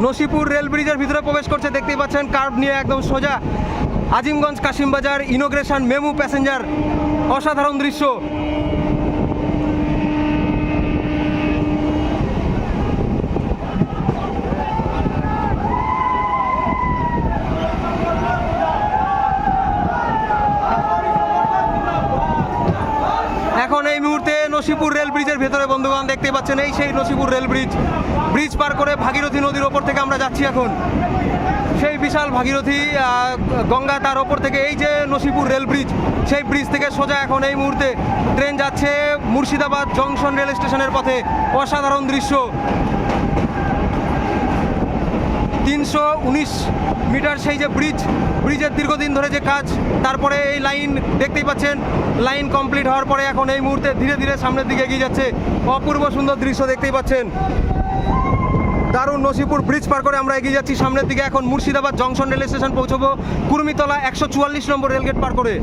Nasipur rail ব্রিজের ভিতরে প্রবেশ করছে, দেখতেই পাচ্ছেন কার্ভ নিয়ে একদম সোজা আজিমগঞ্জ কাশিমবাজার ইনোগ্রেশন মেমু প্যাসেঞ্জার। অসাধারণ দৃশ্য। এখন এই মুহূর্তে নসিপুর রেল ব্রিজের ভেতরে বন্ধুগণ দেখতে পাচ্ছেন, এই সেই নসিপুর রেল ব্রিজ। ব্রিজ পার করে ভাগীরথী নদীর ওপর থেকে আমরা যাচ্ছি এখন। সেই বিশাল ভাগীরথী গঙ্গা, তার ওপর থেকে এই যে নসিপুর রেল ব্রিজ, সেই ব্রিজ থেকে সোজা এখন এই মুহূর্তে ট্রেন যাচ্ছে মুর্শিদাবাদ জংশন রেল স্টেশনের পথে। অসাধারণ দৃশ্য। 319 মিটার সেই যে ব্রিজের দীর্ঘদিন ধরে যে কাজ, তারপরে এই লাইন দেখতেই পাচ্ছেন, লাইন কমপ্লিট হওয়ার পরে এখন এই মুহূর্তে ধীরে ধীরে সামনের দিকে এগিয়ে যাচ্ছে। অপূর্ব সুন্দর দৃশ্য দেখতেই পাচ্ছেন। দারুণ। নসিপুর ব্রিজ পার করে আমরা এগিয়ে যাচ্ছি সামনের দিকে। এখন মুর্শিদাবাদ জংশন রেল স্টেশন পৌঁছবো কুর্মিতলা 144 নম্বর রেলগেট পার করে।